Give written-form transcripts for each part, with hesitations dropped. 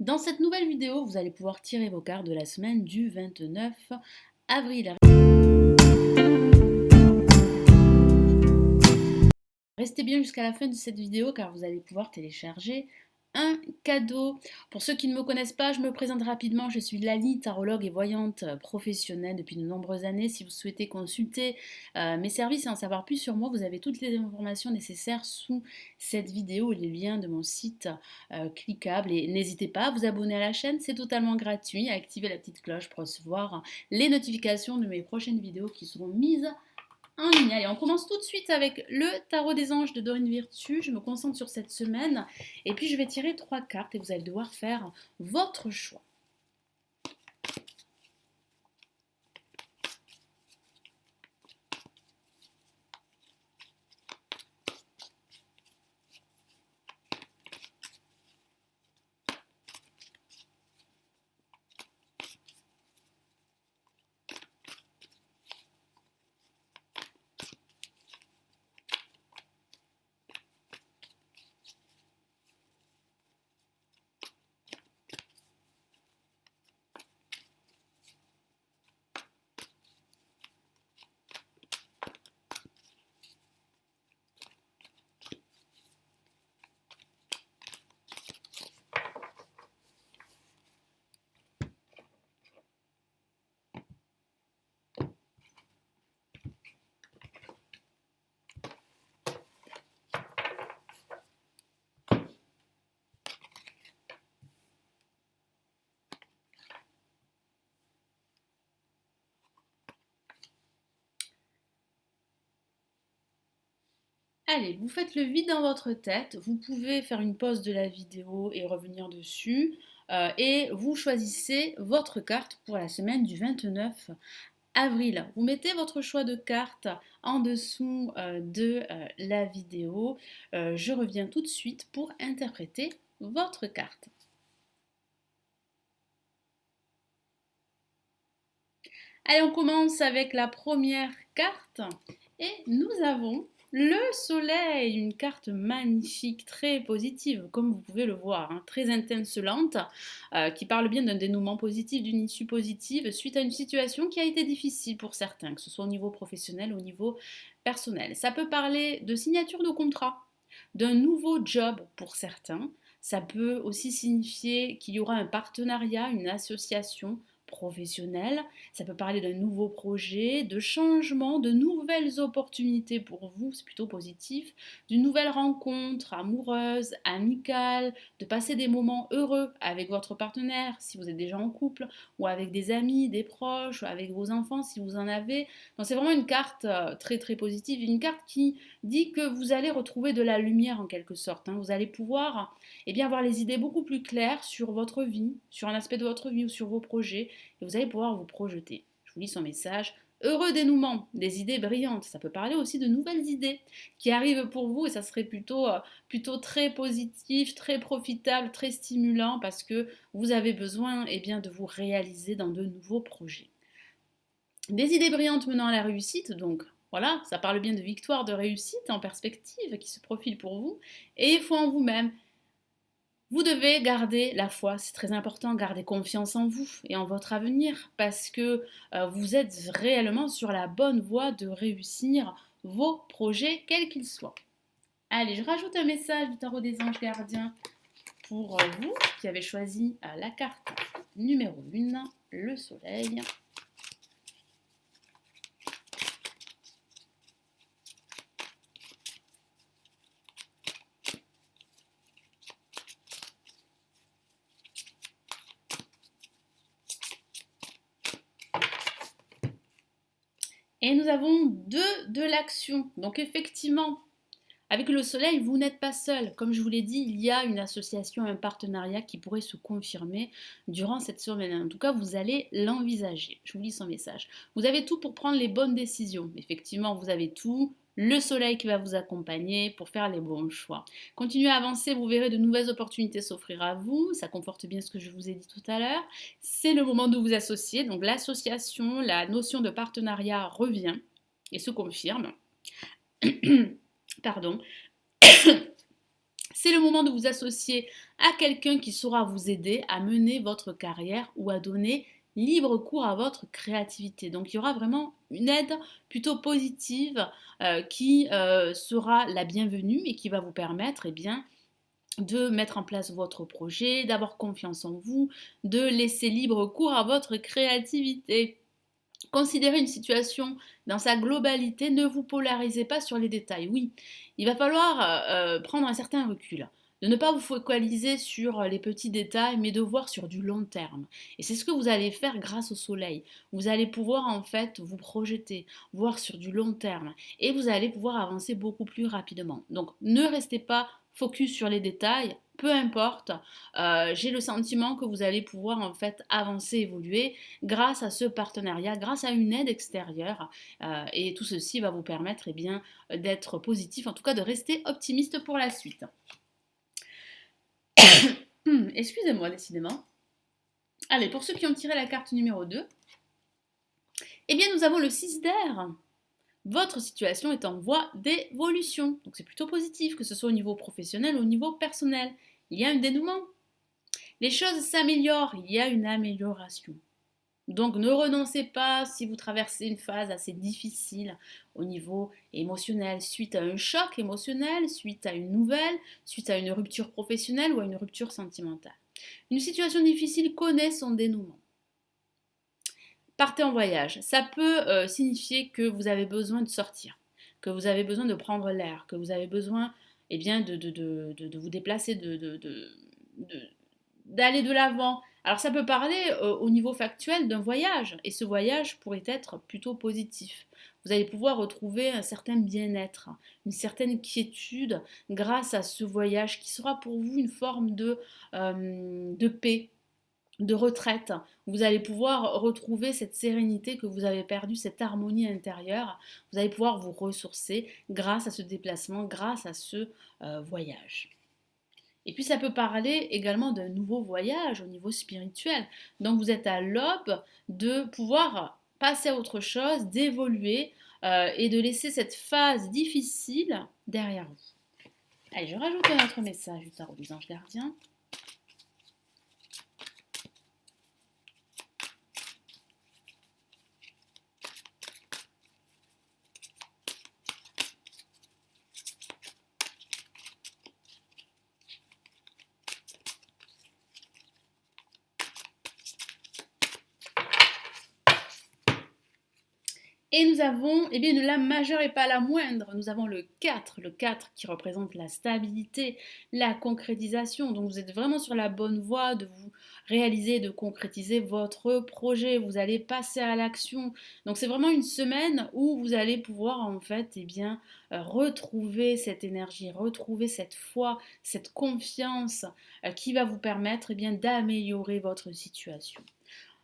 Dans cette nouvelle vidéo, vous allez pouvoir tirer vos cartes de la semaine du 29 avril. Restez bien jusqu'à la fin de cette vidéo car vous allez pouvoir télécharger un cadeau. Pour ceux qui ne me connaissent pas, je me présente rapidement. Je suis Lali, tarologue et voyante professionnelle depuis de nombreuses années. Si vous souhaitez consulter mes services et en savoir plus sur moi, vous avez toutes les informations nécessaires sous cette vidéo et les liens de mon site cliquables. Et n'hésitez pas à vous abonner à la chaîne, c'est totalement gratuit. À activer la petite cloche pour recevoir les notifications de mes prochaines vidéos qui seront mises en ligne. Allez, on commence tout de suite avec le tarot des anges de Dorine Virtue. Je me concentre sur cette semaine et puis je vais tirer 3 cartes et vous allez devoir faire votre choix. Allez, vous faites le vide dans votre tête. Vous pouvez faire une pause de la vidéo et revenir dessus. Et vous choisissez votre carte pour la semaine du 29 avril. Vous mettez votre choix de carte en dessous de la vidéo. Je reviens tout de suite pour interpréter votre carte. Allez, on commence avec la première carte et nous avons le soleil, une carte magnifique, très positive, comme vous pouvez le voir, hein, très étincelante, qui parle bien d'un dénouement positif, d'une issue positive, suite à une situation qui a été difficile pour certains, que ce soit au niveau professionnel ou au niveau personnel. Ça peut parler de signature de contrat, d'un nouveau job pour certains. Ça peut aussi signifier qu'il y aura un partenariat, une association professionnelle. Ça peut parler d'un nouveau projet, de changement, de nouvelles opportunités pour vous, c'est plutôt positif, d'une nouvelle rencontre amoureuse, amicale, de passer des moments heureux avec votre partenaire si vous êtes déjà en couple, ou avec des amis, des proches, ou avec vos enfants si vous en avez. Donc c'est vraiment une carte très très positive, une carte qui dit que vous allez retrouver de la lumière en quelque sorte. Vous allez pouvoir avoir les idées beaucoup plus claires sur votre vie, sur un aspect de votre vie ou sur vos projets, et vous allez pouvoir vous projeter. Je vous lis son message. Heureux dénouement, des idées brillantes. Ça peut parler aussi de nouvelles idées qui arrivent pour vous et ça serait plutôt très positif, très profitable, très stimulant parce que vous avez besoin de vous réaliser dans de nouveaux projets. Des idées brillantes menant à la réussite, donc voilà, ça parle bien de victoire, de réussite en perspective qui se profile pour vous, et foi en vous-même. Vous devez garder la foi, c'est très important, garder confiance en vous et en votre avenir, parce que vous êtes réellement sur la bonne voie de réussir vos projets, quels qu'ils soient. Allez, je rajoute un message du tarot des anges gardiens pour vous qui avez choisi la carte numéro 1, le soleil. Et nous avons de l'action. Donc effectivement, avec le soleil, vous n'êtes pas seul. Comme je vous l'ai dit, il y a une association, un partenariat qui pourrait se confirmer durant cette semaine. En tout cas, vous allez l'envisager. Je vous lis son message. Vous avez tout pour prendre les bonnes décisions. Effectivement, vous avez tout. Le soleil qui va vous accompagner pour faire les bons choix. Continuez à avancer, vous verrez de nouvelles opportunités s'offrir à vous. Ça conforte bien ce que je vous ai dit tout à l'heure. C'est le moment de vous associer. Donc l'association, la notion de partenariat revient et se confirme. Pardon. C'est le moment de vous associer à quelqu'un qui saura vous aider à mener votre carrière ou à donner libre cours à votre créativité. Donc il y aura vraiment une aide plutôt positive qui sera la bienvenue et qui va vous permettre de mettre en place votre projet, d'avoir confiance en vous, de laisser libre cours à votre créativité. Considérez une situation dans sa globalité, ne vous polarisez pas sur les détails. Oui, il va falloir prendre un certain recul, de ne pas vous focaliser sur les petits détails, mais de voir sur du long terme. Et c'est ce que vous allez faire grâce au soleil. Vous allez pouvoir en fait vous projeter, voir sur du long terme, et vous allez pouvoir avancer beaucoup plus rapidement. Donc ne restez pas focus sur les détails, peu importe, j'ai le sentiment que vous allez pouvoir en fait avancer, évoluer grâce à ce partenariat, grâce à une aide extérieure. Et tout ceci va vous permettre d'être positif, en tout cas de rester optimiste pour la suite. Excusez-moi, décidément. Allez, pour ceux qui ont tiré la carte numéro 2, nous avons le 6 d'air. Votre situation est en voie d'évolution. Donc c'est plutôt positif, que ce soit au niveau professionnel ou au niveau personnel. Il y a un dénouement. Les choses s'améliorent, il y a une amélioration. Donc ne renoncez pas si vous traversez une phase assez difficile au niveau émotionnel, suite à un choc émotionnel, suite à une nouvelle, suite à une rupture professionnelle ou à une rupture sentimentale. Une situation difficile connaît son dénouement. Partez en voyage. Ça peut signifier que vous avez besoin de sortir, que vous avez besoin de prendre l'air, que vous avez besoin de vous déplacer, d'aller de l'avant. Alors ça peut parler au niveau factuel d'un voyage, et ce voyage pourrait être plutôt positif. Vous allez pouvoir retrouver un certain bien-être, une certaine quiétude grâce à ce voyage qui sera pour vous une forme de paix, de retraite. Vous allez pouvoir retrouver cette sérénité que vous avez perdue, cette harmonie intérieure. Vous allez pouvoir vous ressourcer grâce à ce déplacement, grâce à ce voyage. Et puis ça peut parler également d'un nouveau voyage au niveau spirituel. Donc vous êtes à l'aube de pouvoir passer à autre chose, d'évoluer et de laisser cette phase difficile derrière vous. Allez, je rajoute un autre message du tarot des anges gardiens. Et nous avons, la majeure et pas la moindre, nous avons le 4 qui représente la stabilité, la concrétisation. Donc vous êtes vraiment sur la bonne voie de vous réaliser, de concrétiser votre projet. Vous allez passer à l'action. Donc c'est vraiment une semaine où vous allez pouvoir en fait, retrouver cette énergie, retrouver cette foi, cette confiance qui va vous permettre d'améliorer votre situation.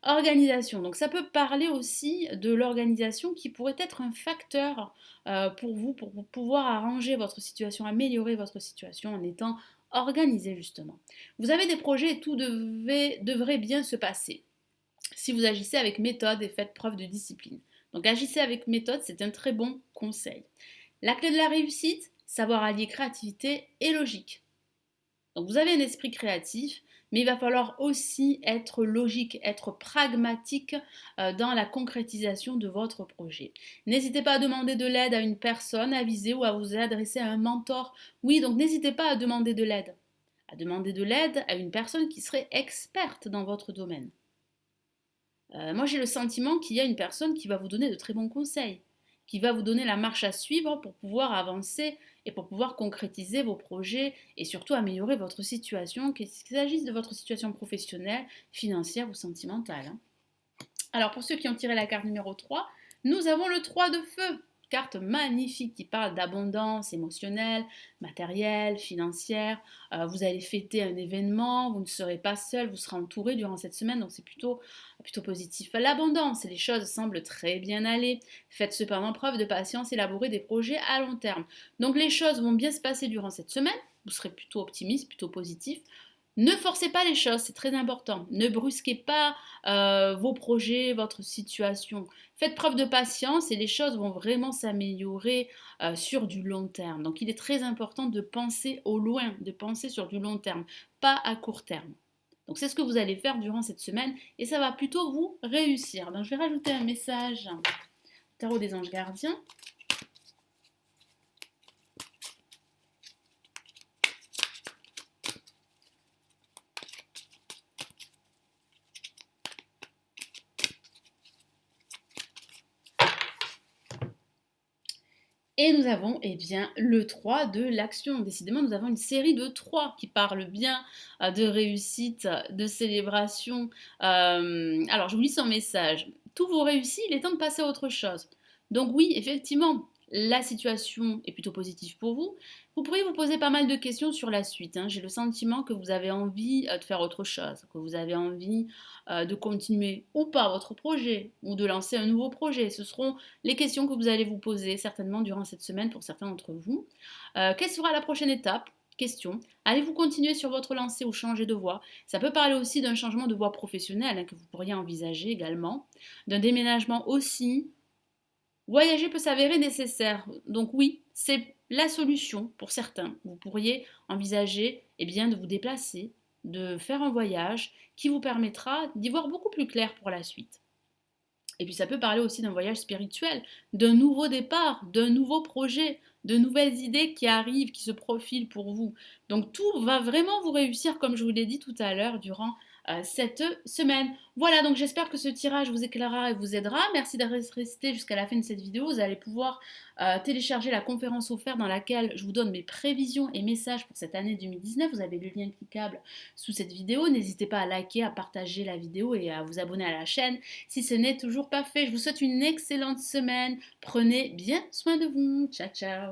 Organisation, donc ça peut parler aussi de l'organisation qui pourrait être un facteur pour vous, pour pouvoir arranger votre situation, améliorer votre situation en étant organisé justement. Vous avez des projets et tout devrait bien se passer si vous agissez avec méthode et faites preuve de discipline. Donc agissez avec méthode, c'est un très bon conseil. La clé de la réussite, savoir allier créativité et logique. Donc vous avez un esprit créatif, mais il va falloir aussi être logique, être pragmatique dans la concrétisation de votre projet. N'hésitez pas à demander de l'aide à une personne avisée ou à vous adresser à un mentor. Oui, donc n'hésitez pas à demander de l'aide. À demander de l'aide à une personne qui serait experte dans votre domaine. Moi, j'ai le sentiment qu'il y a une personne qui va vous donner de très bons conseils, qui va vous donner la marche à suivre pour pouvoir avancer et pour pouvoir concrétiser vos projets et surtout améliorer votre situation, qu'il s'agisse de votre situation professionnelle, financière ou sentimentale. Alors pour ceux qui ont tiré la carte numéro 3, nous avons le 3 de feu. Carte magnifique qui parle d'abondance émotionnelle, matérielle, financière. Vous allez fêter un événement, vous ne serez pas seul, vous serez entouré durant cette semaine, donc c'est plutôt positif. L'abondance, les choses semblent très bien aller. Faites cependant preuve de patience, élaborez des projets à long terme. Donc les choses vont bien se passer durant cette semaine, vous serez plutôt optimiste, plutôt positif. Ne forcez pas les choses, c'est très important. Ne brusquez pas vos projets, votre situation. Faites preuve de patience et les choses vont vraiment s'améliorer sur du long terme. Donc il est très important de penser au loin, de penser sur du long terme, pas à court terme. Donc c'est ce que vous allez faire durant cette semaine et ça va plutôt vous réussir. Donc je vais rajouter un message tarot des anges gardiens. Et nous avons eh bien, le 3 de l'action. Décidément, nous avons une série de 3 qui parlent bien de réussite, de célébration. Alors, je vous lis son message. Tout vous réussit, il est temps de passer à autre chose. Donc oui, effectivement, la situation est plutôt positive pour vous. Vous pourriez vous poser pas mal de questions sur la suite, hein. J'ai le sentiment que vous avez envie de faire autre chose, que vous avez envie de continuer ou pas votre projet, ou de lancer un nouveau projet. Ce seront les questions que vous allez vous poser certainement durant cette semaine pour certains d'entre vous. Quelle sera la prochaine étape? Question. Allez-vous continuer sur votre lancée ou changer de voie? Ça peut parler aussi d'un changement de voie professionnelle, hein, que vous pourriez envisager également, d'un déménagement aussi. Voyager peut s'avérer nécessaire, donc oui, c'est la solution pour certains. Vous pourriez envisager eh bien, de vous déplacer, de faire un voyage qui vous permettra d'y voir beaucoup plus clair pour la suite. Et puis ça peut parler aussi d'un voyage spirituel, d'un nouveau départ, d'un nouveau projet, de nouvelles idées qui arrivent, qui se profilent pour vous. Donc tout va vraiment vous réussir, comme je vous l'ai dit tout à l'heure, durant cette semaine. Voilà, donc j'espère que ce tirage vous éclairera et vous aidera. Merci d'être resté jusqu'à la fin de cette vidéo. Vous allez pouvoir télécharger la conférence offerte dans laquelle je vous donne mes prévisions et messages pour cette année 2019. Vous avez le lien cliquable sous cette vidéo. N'hésitez pas à liker, à partager la vidéo et à vous abonner à la chaîne si ce n'est toujours pas fait. Je vous souhaite une excellente semaine. Prenez bien soin de vous. Ciao, ciao.